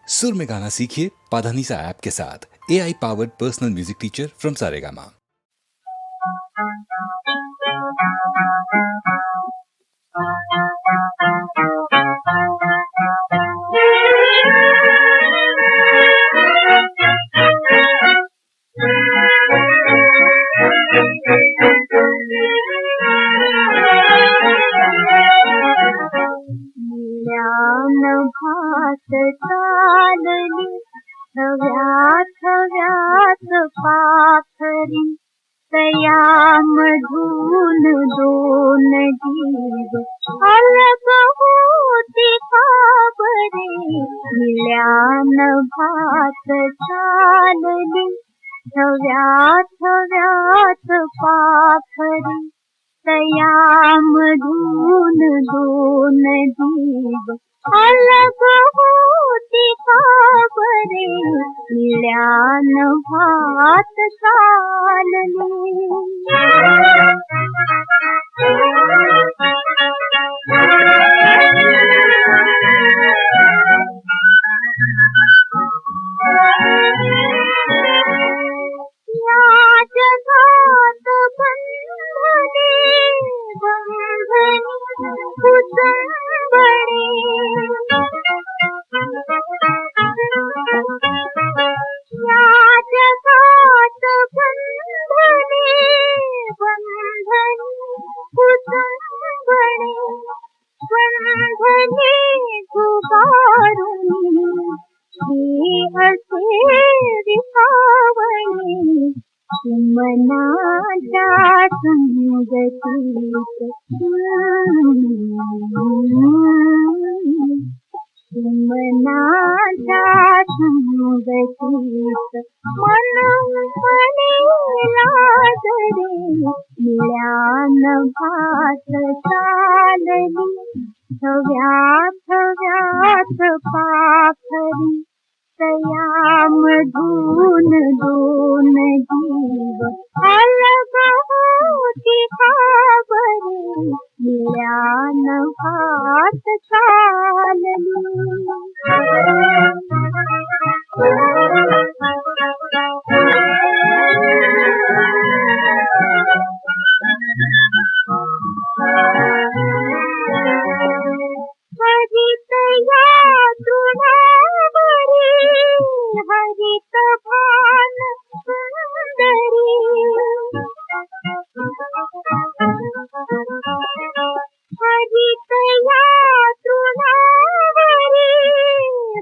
सुर में गाना सीखिए पाधानीसा ऐप के साथ। AI powered personal music teacher from Saregama. चालली थव्यात पाखरी तया मधून दोन जीव अलग होती का बरे निळ्यान भात चालली थव्यात पाखरी तया मधून दोन जीव अलग होती का बरे निळ्यान भात चालली। या जगात बंधने कुसुंबणे या जगात बंधने कुसुंबणे बंधने गुबारुनी असे विसावणे मनाच्या संगतीत मनाच्या संगतीत मन मनेला जरे निळ्यान भात चालली थव्यात पाखरी तया मधून दोन जीव अलग होती का बरे निळ्यान भात चालली। हरित या तृणावरी हरित भान सुंदरी हरित या तृणावरी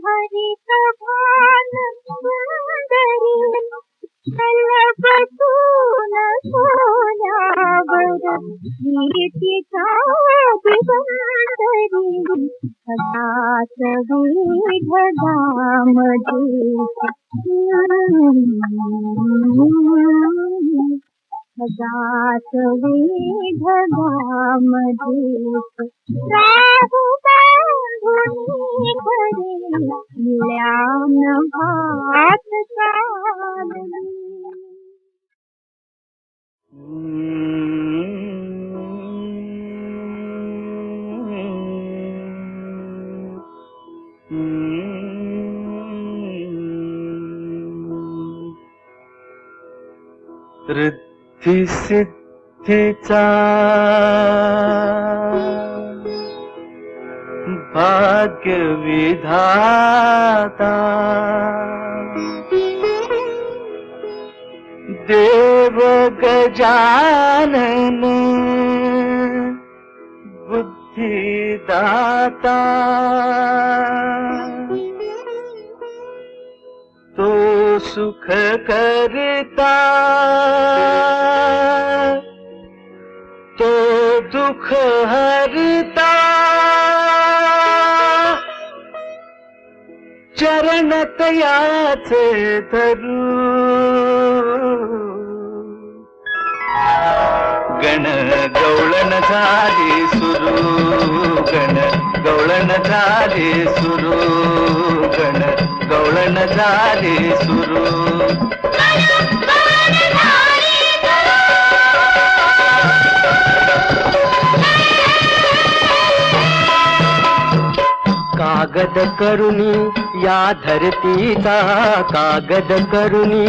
हरित भान सुंदरी कल्पतून सोन्यावर कीर्तीचा दिगंतरी सदाच विढगामध्ये सदाच विढगामध्ये राहू बांधुनी घरी निळ्यान भात चालली। रिद्धी सिद्धीचा भाग्य विधाता देव गजानन बुद्धिदाता तो सुख करता तो दुख हरता चरण तयाचे धरू गण गवळण झाली सुरू गण गवळण झाली सुरू गण गवळण झाली सुरू कागद करुणी या धरतीचा, कागद करुणी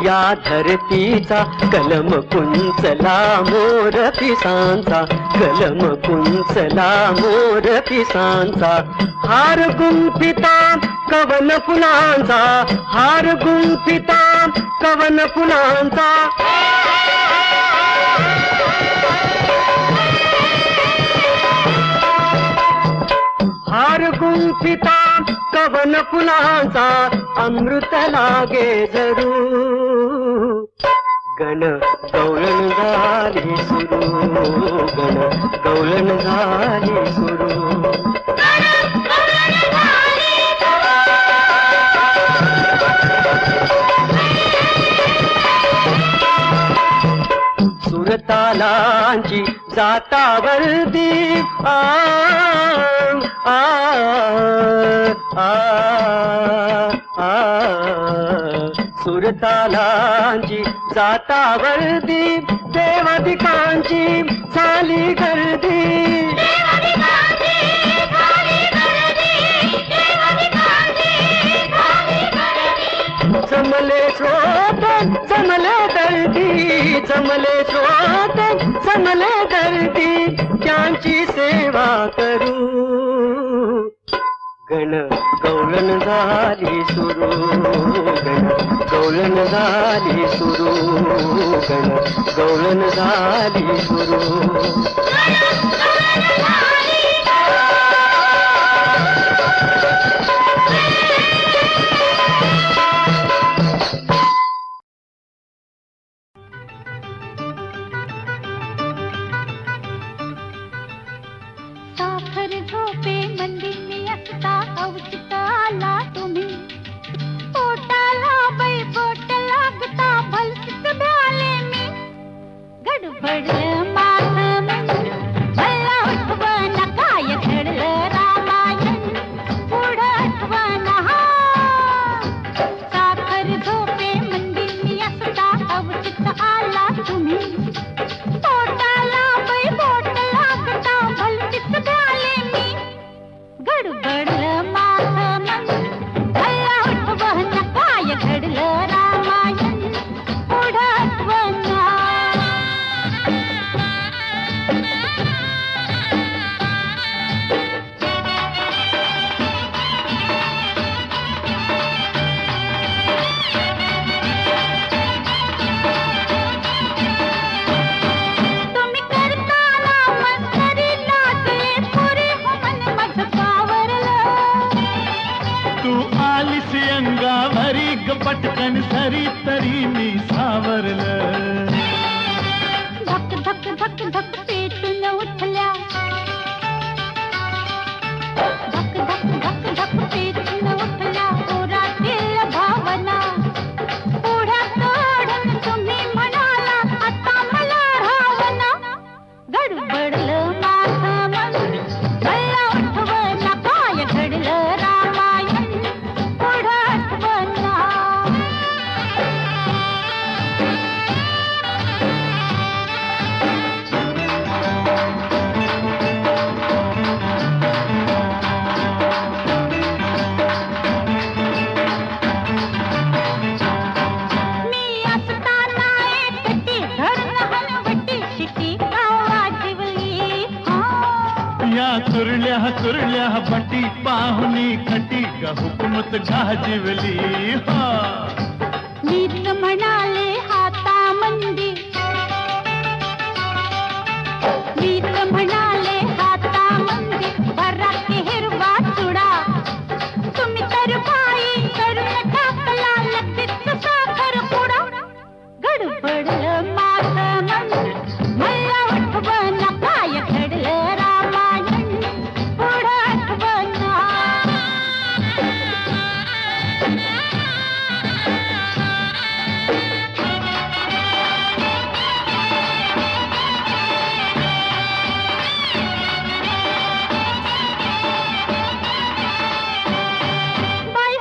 या धरतीचा, कलम कुंचला मोर पिसांचा, कलम कुंचला मोर पिसांचा. हार गुंफिता कवन फुलांचा, हार गुंफिता कवन फुलांचा. हार गुंफिता कवन फुलांचा, अमृत लागे जरू. गण गवळण झाली सुरू, गण गवळण झाली सुरू. सुरतालांची जातावर्दी आ आ आ आ सुरतालांची जातावर्दी, देवाधिकांची झाली गर्दी. जमले स्रोत जमले दर्दी, जमले स्रोत जमले दर्दी, त्यांची सेवा करू. गण गवळण झाली सुरू, गण गवळण झाली सुरू, गण गवळण झाली सुरू. साखर झोपे मंदिर में असता अवचित आला तुम्ही, पोटाला बैबोट लागता भलतीच भ्याले मी. गडबडलं माझं मन मला आठवना काय घडलं रामायण, पुढं आठवना. साखर झोपे मंदिर में असता अवचित आला तुम्ही, पोटाला बैबोट लागता भलतीच भ्याले मी. गडबडलं माझं मन मला आठवना काय घडलं रामायण, पुढं आठवना. तुम्ही करताना मस्करी लागले पुरे हो मन माझं पावरलं. तू आलीस अंगावरी ग पटकन सरी तरी मी सावरलं. धक धक धक धक पेटून उठल्या, धक धक धक धक पेटून उठल्या पोरातील भावना. पुढ्यात ओढून तुम्ही म्हणाला आता मला रावना. गडबडलं माझं मन मला आठवना काय घडलं रामायण, पुढं आठवना. मी असताना एकटी धरून हलवटी शिटी गावा जिवली. या कुरल्या बटी पाहुनी खटी ग हुकूमत गाजिवली. मीच म्हणाले हाता मंदी, मीच म्हणाले हाता मंदी, बरा की हिरवा चुडा. तुम्ही तर बाई करून टाकला लगेच साखर पुडा. गडबडलं माझं मन मला आठवना काय घडलं रामायण, पुढं आठवना. बाई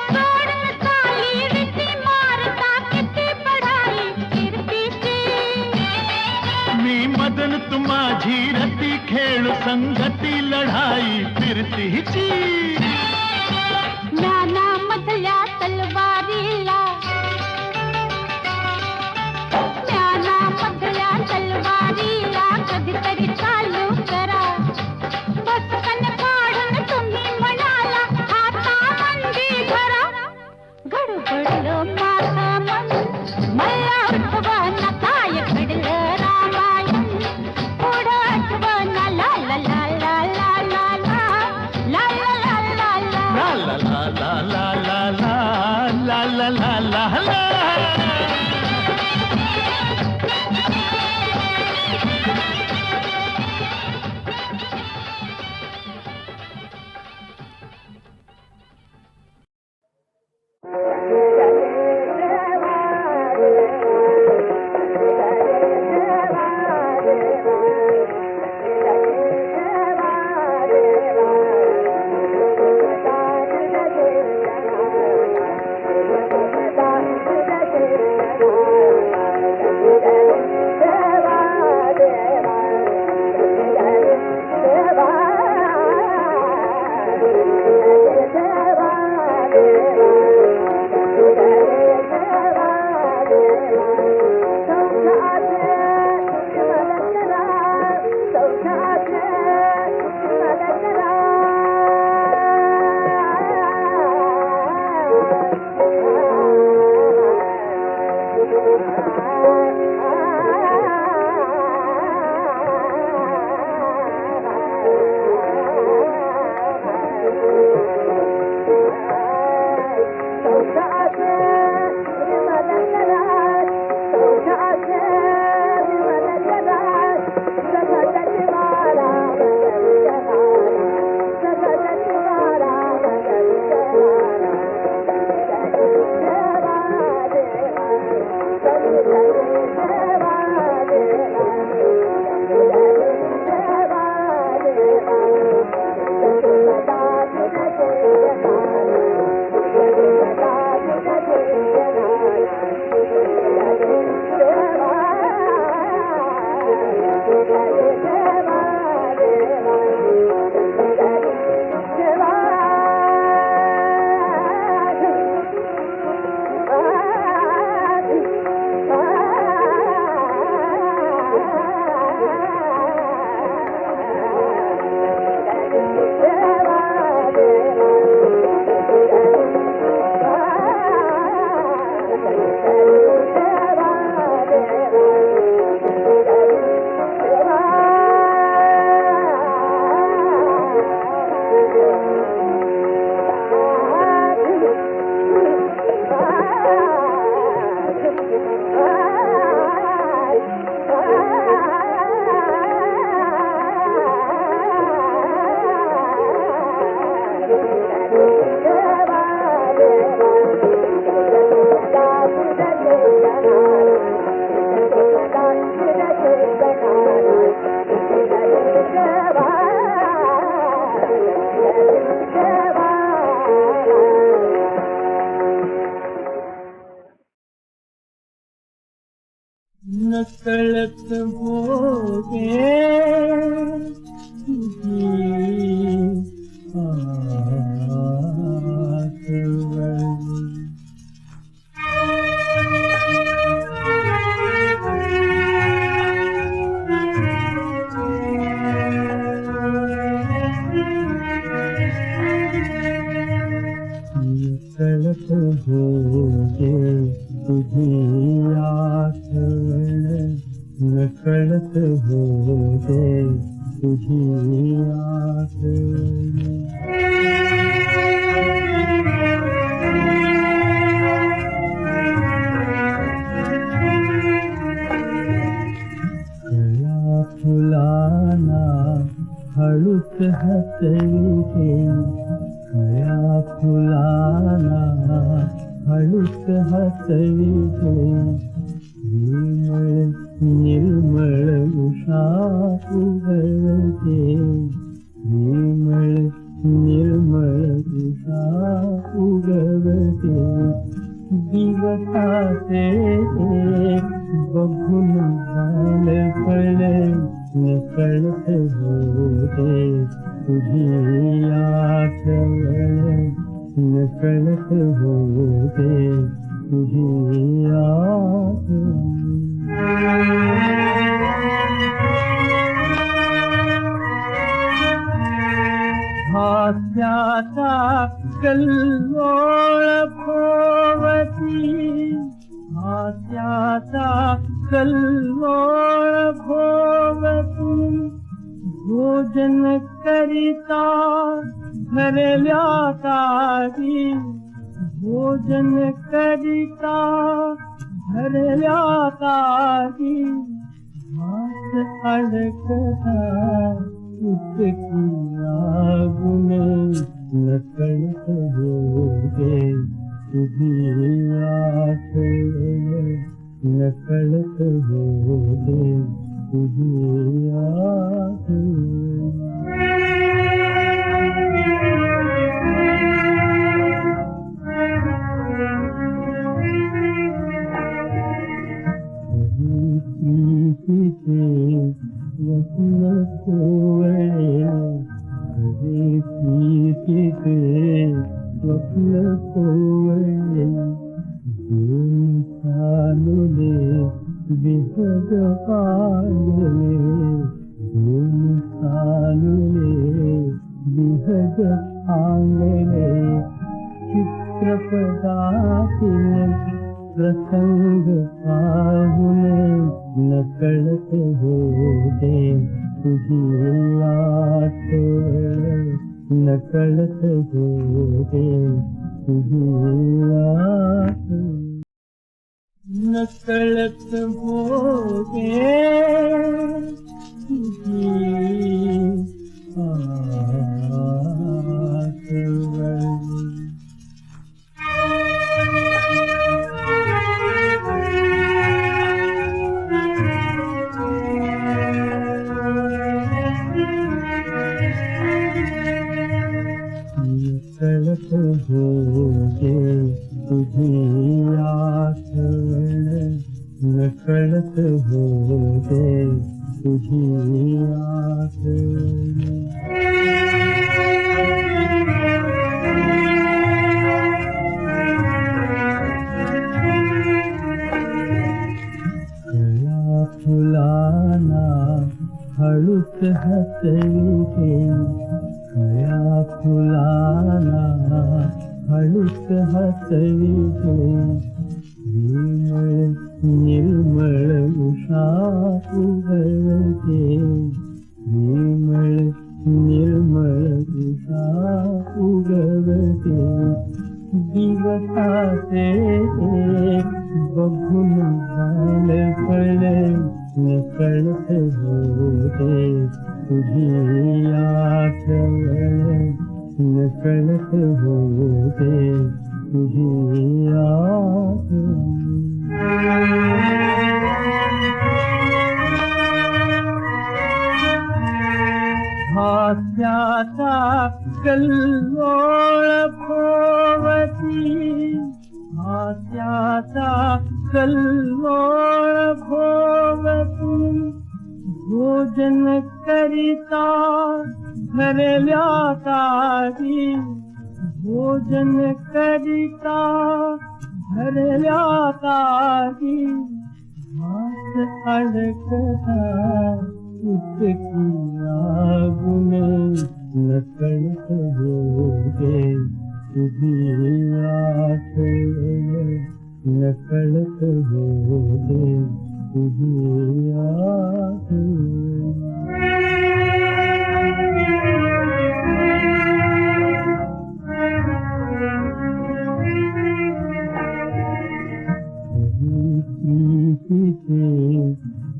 नकळत भोगे तुझी आठवण. नकळत भोगे तुझी आठवण, नकळत भोगे तुझी आठवण. कळा फुलाना हळूच हसविते, कळा फुलाना हळूच हसविते. निर्मळ निर्मळ उषा उगवते, निर्मळ निर्मळ उषा उगवते. दिवसाचे बघून बालपण नकळत होते तुझी आठवण, नकळत होते तुझी आठवण. हास्याचा कल्लोळ भोवती, हास्याचा कल्लोळ भोवती. भोजन करिता भरल्या तारी, भोजन करिता भरल्या तारी. हात अडकता इतकी आगुन नकळत होते तुझी आठवण, नकळत होते तुझी आठवण. प्रीतीचे वचन कोवळे, कधी प्रीतीचे स्वप्न कोवळे. दोन सानुले विहग पांगले, दोन सानुले विहग पांगले. चित्रपटातील प्रसंग पाहून नकळत होते तुझी आठवण, नकळत होते तुझी आठवण. नकळत होते तुझी आठवण. नकळत होते तुझी आठवण, नकळत होते तुझी आठवण. कळा फुलाना हळूच हसविते, कळा फुलाना हळूच हसविते. निर्मळ निर्मळ उषा उगवते, निर्मळ निर्मळ उषा उगवते. दिवसाचे बघून बालपण नकळत होते तुझी आठवण, नकळत होते तुझी आठवण. हास्याचा कल्लोळ भोवती, हास्याचा कल्लोळ भोवती. भोजन करिता भरल्या तारी भोजन करिता भरल्या तारी हात अडकता उसकी आगुन नकळत होते तुझी आठवण नकळत होते तुझी आठवण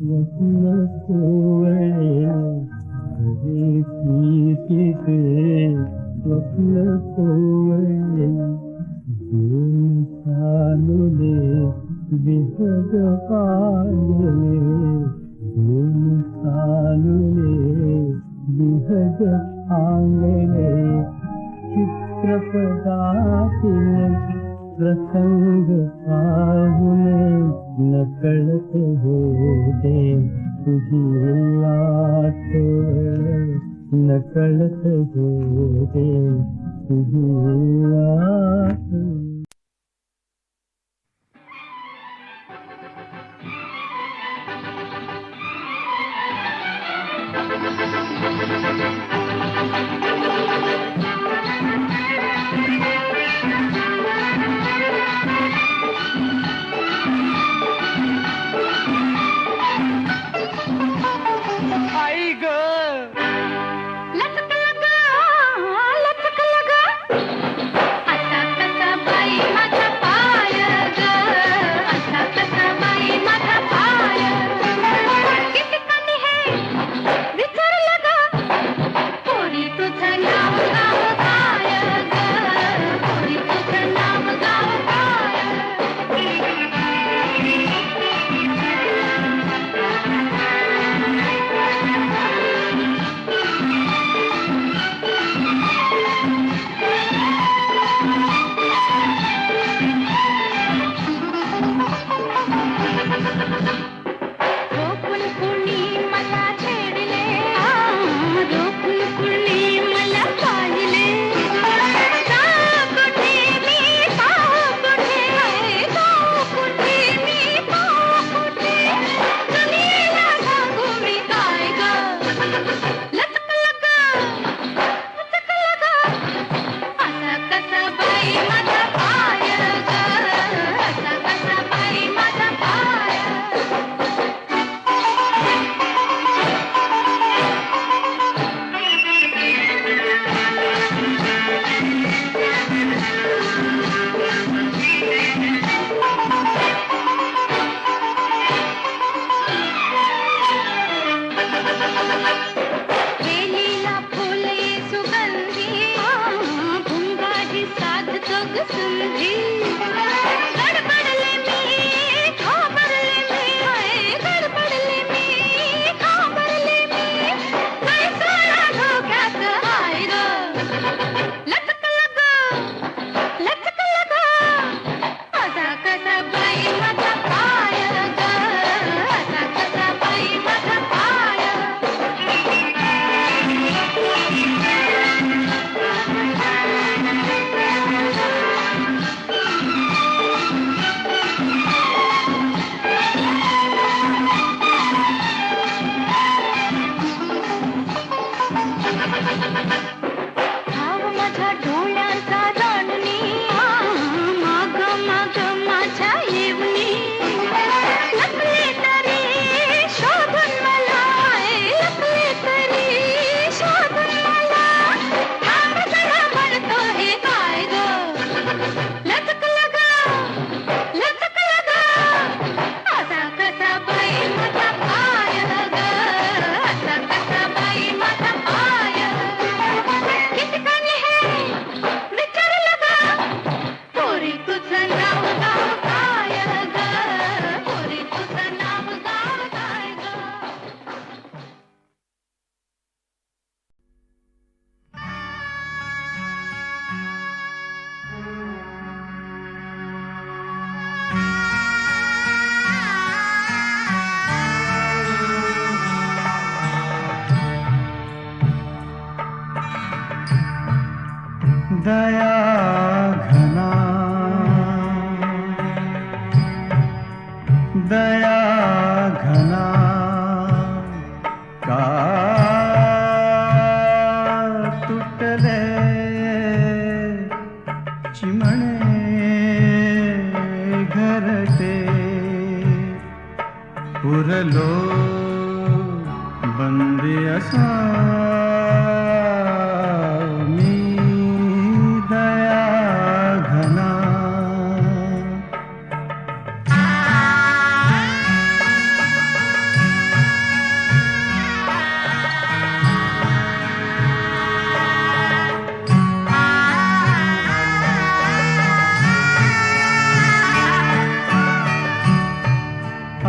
स्वप्न कोवळे हरे प्रीतीचे स्वप्न कोवळे दोन सानुले विहग पांगले दोन सानुले विहग पांगले चित्रपटातील प्रसंग पाहुने नकळत होते तुझी आठवण नकळत होते तुझी आठवण आई ग लचक लगा आता कसा दया घना का तुटले चिमणे घरटे पुरलो बंदी असा मी दया घना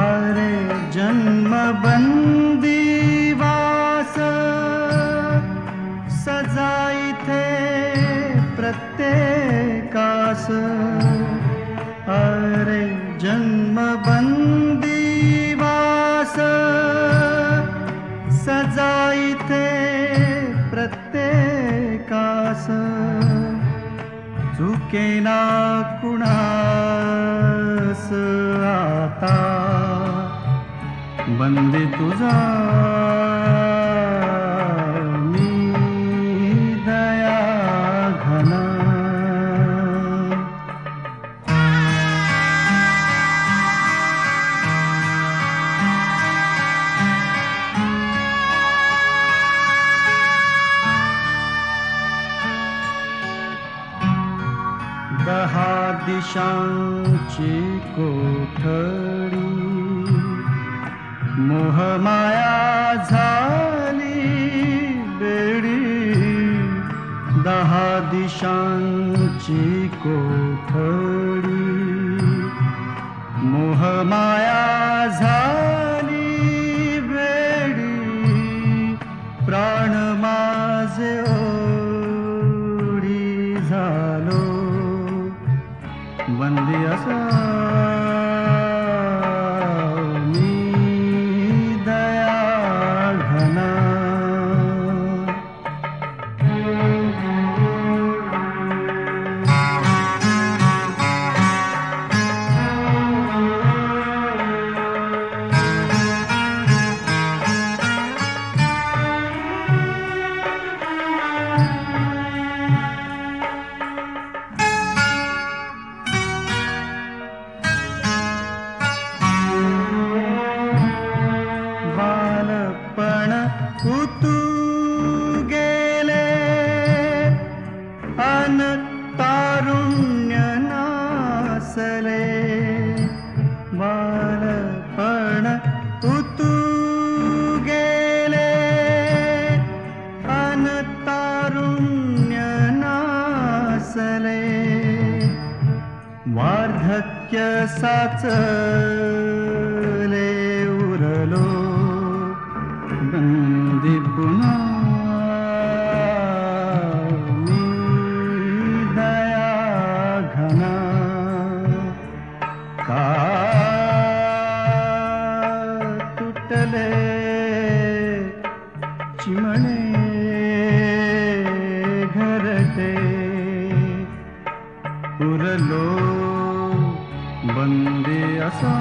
अरे जन्म बंदीवास सजाई थे प्रत्येकास अरे जन्म बंदीवास सजाई थे प्रत्येकास चुकेना कुणास आता बंदी तुझा मी दया घना दहा दिशांची कोठडी मोहमाया झाली बेडी दहा दिशांची कोठडी मोहमाया झाली बेडी प्राण माझे ओढी झालो बंदी असा उतू गेले अन तारुण्य नासले बालपण उतू गेले अन तारुण्य नासले वार्धक्य साचले उरलो बंदी पुन्हा मी दया घना का तुटले चिमणे घरटे पुरलो बंदी असा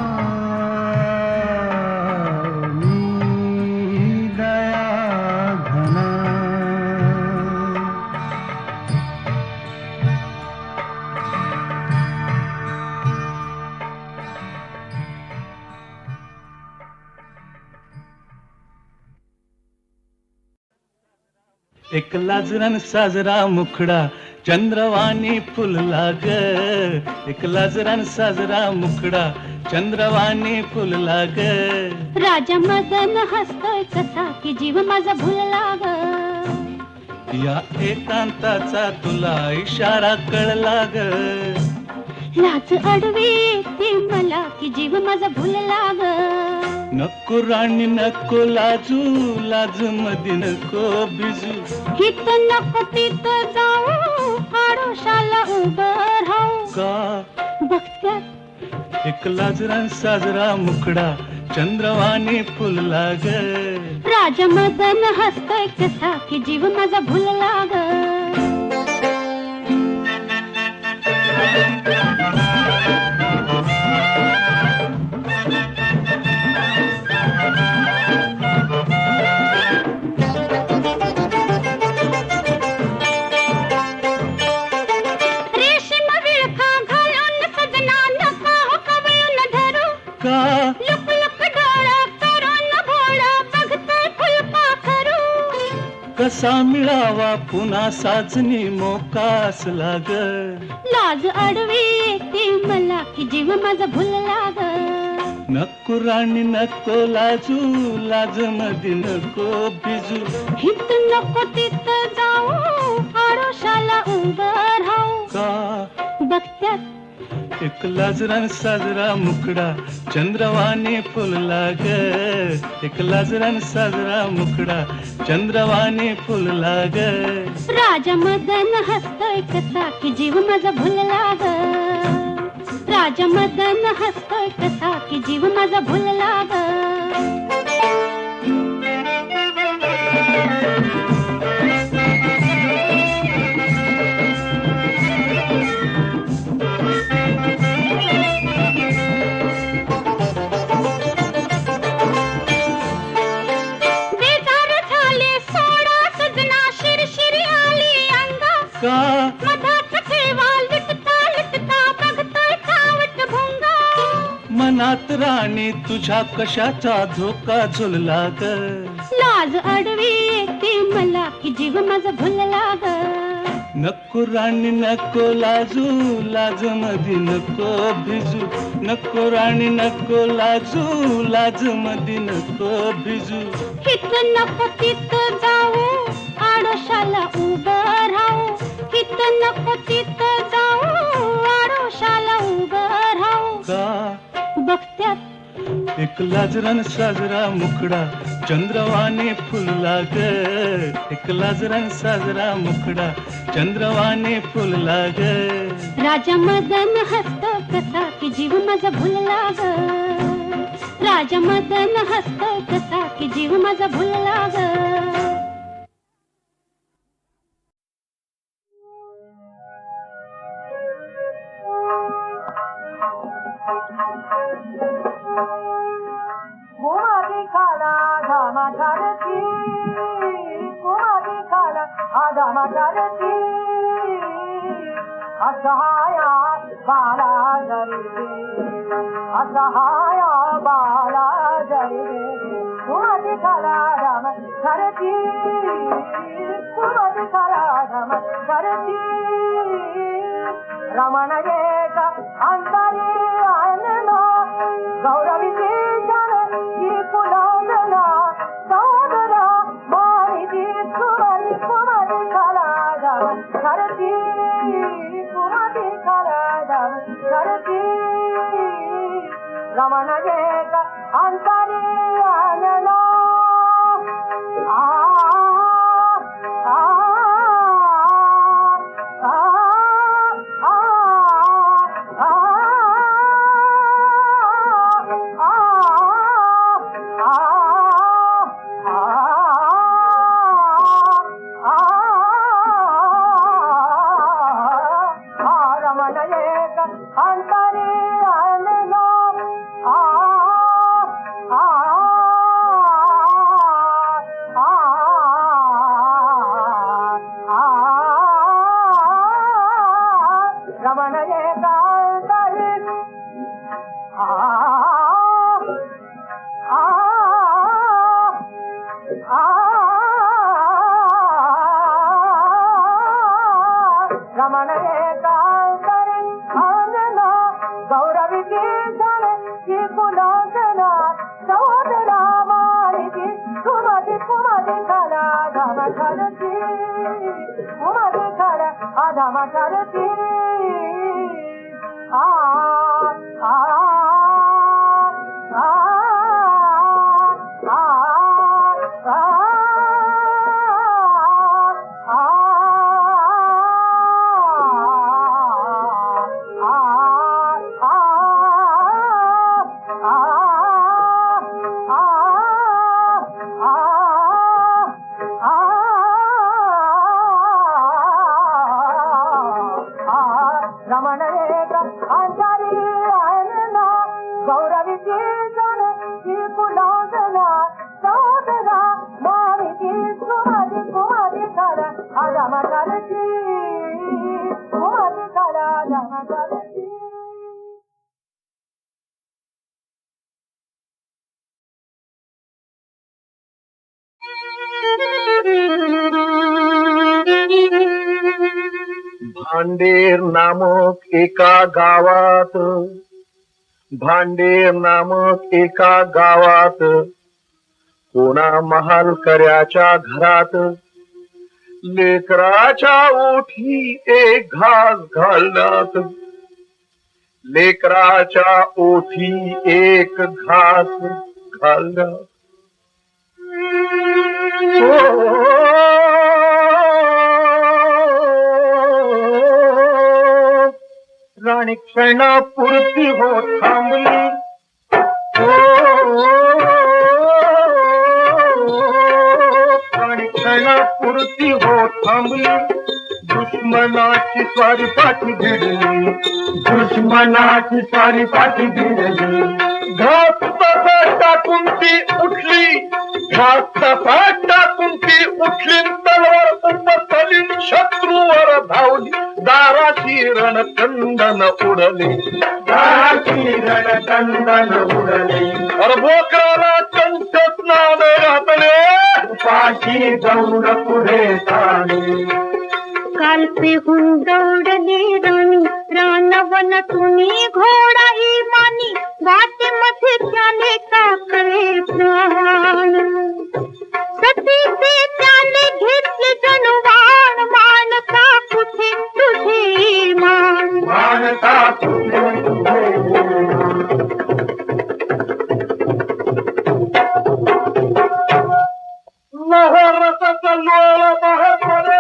एक लाजरान साजरा मुखडा चंद्रवाणी फुलला ग एक लाजरान साजरा मुखडा चंद्रवाणी फुलला ग राजा मदन हसतोय कसा की जीव माझा भुलला ग या एकांताचा तुला इशारा कळला ग लाज अडवी ती मला की जीव माझा भुलला ग नको राणी नको लाजू लाज मध्ये नको बिजू हित नको तिथं जाऊ आडोशाला उभं राहू का बघत्यात एक लाजरान साजरा मुखडा चंद्रवाणी फुलला ग राजा मदन हसतोय कसा की जीव माझा भुलला ग का लुक लुक डोळा करून भोळा बघतोय फुलपाखरू. कसा मिळावा पुन्हा साजनी मोकास लाग. लाज आडवी येते मला की जीव माझा भुलला ग. नको राणी नको लाजू लाज मधी नको भिजू. हित नको तिथं जाऊ आडोशाला उभं राहू. का बघत्यात एक लाजरा साजरा मुखडा चंद्रवाणी फुलला ग. एक लाजरा साजरा मुखडा चंद्रवाणी फुलला ग. राजा मदन हसतोय कसा की जीव माझा भुलला ग. राजा मदन हसतोय कसा की जीव माझा भुलला ग. बेजार झाले सोडा सजना शिरशिरी आली अंगा. का मधात ठेवा लुटता लुटता बघतोय खावट भुंगा. मनात राणी तुझ्या कशाचा धोका झुलला ग. लाज आडवी येते मला की जीव माझा भुलला ग. नको राणी नको लाजू लाज मधी नको भिजू. नको राणी नको लाजू लाज मधी नको भिजू. हित नको तिथं जाऊ आडोशाला उभं राहू. हित नको तिथं जाऊ आडोशाला उभं राहू. का बघत्यात एक लाजरान साजरा मुखडा चंद्रवाणी फुलला ग. एक लाजरान साजरा मुखडा चंद्रवाणी फुलला ग. राजा मदन हसतो कसा की जीव माझा भुलला ग. राजा मदन हसतो कसा की जीव माझा भुलला ग. कुमारी खाला धामा झारती. कुमारी खाला धामा झारती. असहाया बाळा जरी असहाया बाळा जरी. कुमारी खाला धामा झारती. कुमारी खाला धामा झारती. रमण एक अंतरी आनंद गौरवी कुलांगना सौदरा मानिदी कुमारी कुमारी खाला धाम धरती. कुमारी खाला धाम धरती. रमण एक अंतरी आनंद. आ आ आ आ आ रमण एक अंतरी रमण एकांतरी आनंद गौरवी जन की कुलांगना सौदरा मानिदी कुमारी कुमारी खाला धाम धरती. कुमारी खाला धाम धरती. आ आ आ रमण एक अंतरी आनंद गौरवी जन की कुलांगना सौदरा मानिदी कुमारी कुमारी खाला धाम धरती. कुमारी खाला धाम धरती. भांडेर नामक एका गावात, भांडेर नामक एका गावात, कोणा महालकऱ्याच्या घरात लेकराच्या ओठी एक घास घालण्यात, लेकराच्या ओठी एक घास घालण्यात. राणी क्षणापुरती हो थांबली, राणी क्षणापुरती हो थांबली, दुश्मनाची स्वारी पाठी भिडली, दुश्मनाची स्वारी पाठी भिडली. घास तसा टाकून ती उठली, घास तसा टाकून ती उठली, तलवार उपसली, शत्रूवर धावली, दाराची रणकंदन उडली, दाराची रणकंदन उडली. अरे बोकराला कंठच नाद घातले, पाशी जाऊन पुढे चालली. कालपेहून दौडली राणी, रानवन तुनी घोडा इमानी, वाटेमध्ये त्याने टाकले प्राण. सतीचे त्याने घेतले जणवाण, मानता कुठे तुझे मान, मानता कुठे तुझे लहरचा लोळ बाहेर पडे,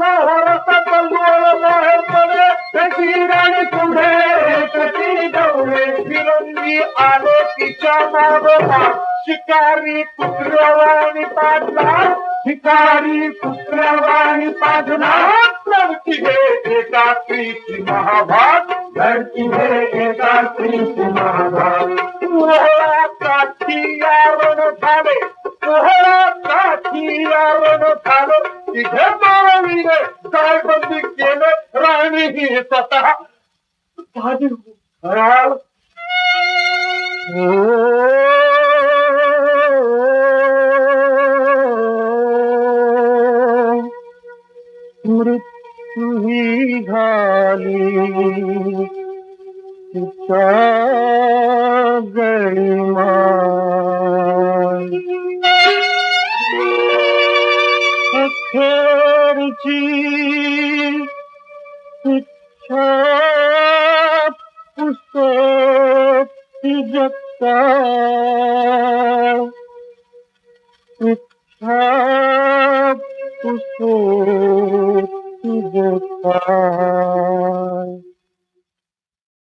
लहरचा लोळ बाहेर पडे. कशी राणी पुढे कशी डवळे फिरंगी आले तिच्या मागोमाग, शिकारी कुत्र्यावाणी पाडला, शिकारी कुत्र्यावाणी पाडला. लढती हे एका स्त्रीची महाभाग, लढती हे एका स्त्रीची महाभाग. मोहळा काठी यारण झाले, मोहळा काठी यारण झाले, तिघे माळवीने जाळबंदी केले, राणी ही स्वतः झाली खराळ. मृत्यू ही झाली तिच्या गळीमाल. अखेरची इच्छा पुसती जगता, इच्छा पुसती जगता.